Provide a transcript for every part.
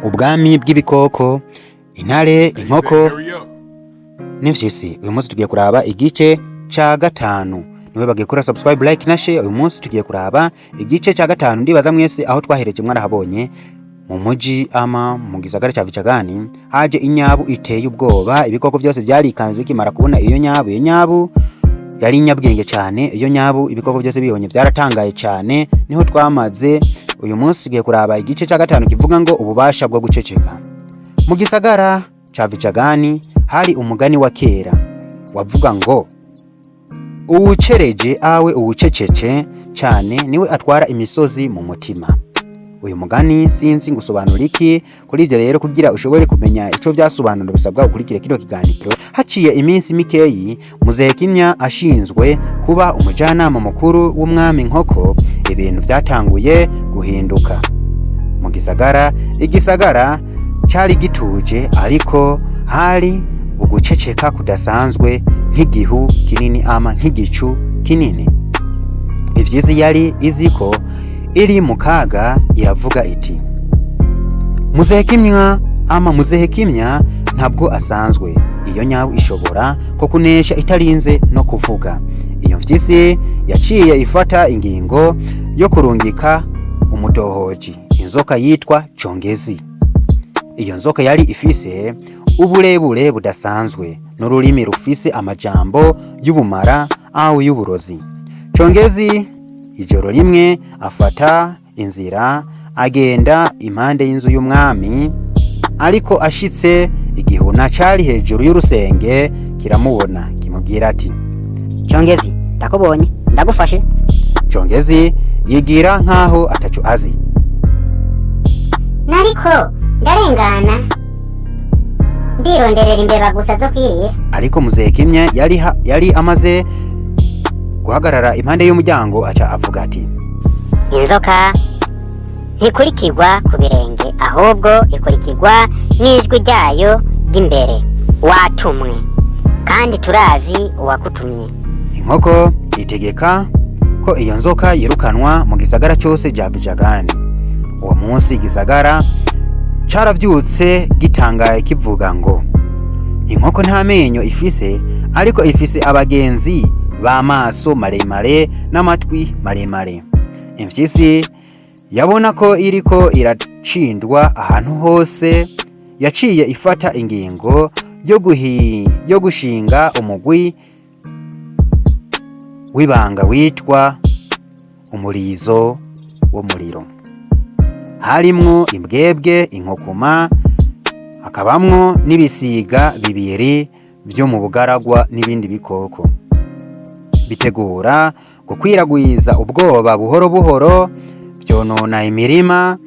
ubwami bw'ibikoko, intare, inkoko n'imfyisi. Uyu munsi tugiye kuraba igice ca gatanu. Niwe bagiye kuri subscribe, like na share. Uyu munsi tugiye kuraba igice ca gatanu. Ndibaza mwese aho twahereje mwarahabonye. Mu muji ama mu gisagara ca Vichagani haje inyabu iteye ubwoba. Ibikoko byose byarikanzwe kimara kubona iyo nyabu. Iyo nyabu yari inyabwenge cyane. Iyo nyabu ibikoko byose bibonye byaratangaye cyane. Niho twamaze. Uyu munsi tugiye kuraba igice ca gatanu kivuga ngo ububasha bwo guceceka. Mu gisagara ca Vichagani hari umugani wa kera wavuga ngo uwucereje awe uwucecece cyane niwe atwara imisozi mu mutima. Uyu mugani sinzi ngusobanura iki. Kuri ivyo rero kugira ushobore kumenya ico vyasobanura bisabwa ukurikire kino kiganiro. Haciye iminsi mikeyi Muzehekinya ashinzwe kuba umujanama mukuru w'umwami Nkoko, ibintu vyatanguye guhinduka mu gisagara. Igisagara cyari gituje ariko hari uguceceka kudasanzwe nk'igihu kinini ama nk'igicu kinini. Ivyizi yari iziko iri mu kaga iravuga iti Muzehekimya ntabwo asanzwe. Iyo nyabu ishobora ko kunesha itarinze no kuvuga. Iyo mfyisi yaciye ifata ingingo yo kurungika umudohoji, inzoka yitwa Chongezi. Iyo nzoka yari ifise uburebure budasanzwe n'ururimi rufise amajambo y'ubumara aho y'uburozi. Chongezi ijoro rimwe afata inzira agenda impande y'inzu y'umwami, ariko ashitse igihuna cari hejuru y'urusenge kiramubona kimubwira ati Chongezi, ndakubonye ndagufashe. Chongezi yigira nkaho ataco azi. Nariko ndarengana ndironderera imbeba gusa zo kwirira. Ariko Muzehekinya yari amaze guhagarara impande y'umuryango aca avuga ati inzoka ntikurikirwa ku birenge ahubwo ikurikirwa n'ijwi ryayo ry'imbere. Watumwe kandi turazi uwakutumye. Inkoko itegeka ko iyo nzoka yirukanwa mu gisagara cyose cya Vichagani. Uwo munsi igisagara caravyutse gitangaye kivuga ngo inkoko nta menyo ifise, ariko ifise abagenzi b'amaso maremare n'amatwi maremare. Imfyisi yabona ko iriko iracindwa ahantu hose, yaciye ifata ingingo yo gushinga umugwi w'ibanga witwa umurizo w'umuriro. Harimwo imbwebwe, inkokoma, hakabamwo n'ibisiga bibiri byo mu bugaragwa n'ibindi bikoko. Bitegura gukwiragwiza ubwoba buhoro buhoro, byonona imirima,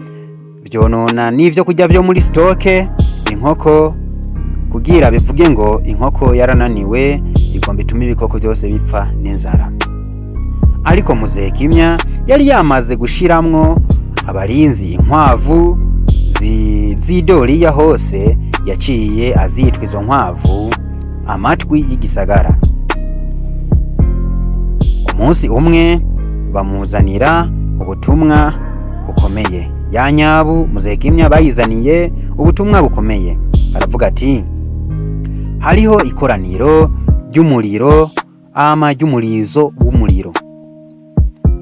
byonona n'ivyo kurya byo muri stoke. Inkoko kugira bivuge ngo inkoko yarananiwe, igomba ituma ibikoko byose bipfa n'inzara. Ariko Muzehekinya yari yamaze gushiramwo abarinzi, inkwavu zidoriya hose. Yaciye azitwa izo nkwavu amatwi y'igisagara. Umunsi umwe bamuzanira ubutumwa bukomeye. Ya nyabu Muzehekinya bayizaniye ubutumwa bukomeye. Baravuga ati hariho ikoraniro ry'umuriro ama ry'umurizo w'umuriro.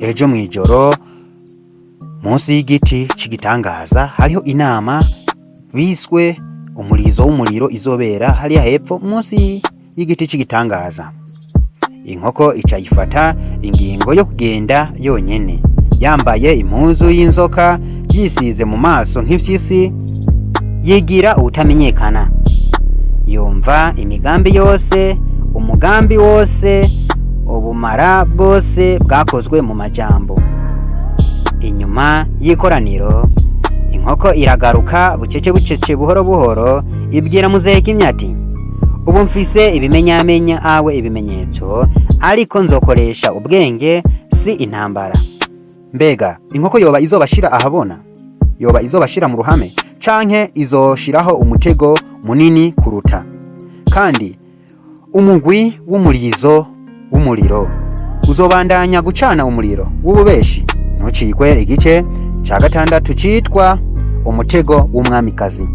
Ejo mwijoro munsi y'igiti c'igitangaza hariho inama biswe umurizo w'umuriro izobera hariya hepfo munsi y'igiti c'igitangaza. Inkoko ica yifata ingingo yo kugenda yonyene, yambaye impuzu y'inzoka, yisize mu maso nk'ifyisi, yigira utamenyekana. Yumva imigambi yose, umugambi wose, ubumara bwose bwakozwe mu majambo. Inyuma y'ikoraniro inkoko iragaruka bucece buhoro buhoro, ibwira Muzehekinya ati ubu mfise ibimenyamenya awe ibimenyetso, ariko nzokoresha ubwenge si intambara. Mbega inkoko yoba izobashira ahabona? Yoba izobashira mu ruhame canke izoshiraho umutego munini kuruta? Kandi umugwi w'umurizo w'umuriro uzobandanya gucana umuriro w'ububeshi. Ntucikwe igice ca gatandatu citwa umutego w'umwamikazi.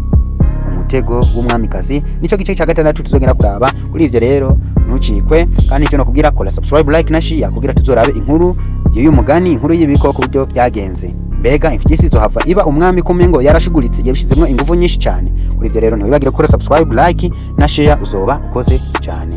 Umutego w'umwamikazi nico gice cya gatandatu tuzogenda kuraba. Kuri ivyo rero ntucikwe, kandi icyo nakubwira kola subscribe, like na share kugira tuzorabe inkuru y'uyu mugani, inkuru y'ibikoko buryo byagenze. Mbega imfyisi zohava iba umwami kumengo yarashiguritse yabishizemwo ingufu nyinshi cyane. Kuri ivyo rero ntibibagire gukora subscribe, like na share, uzoba ukoze cyane.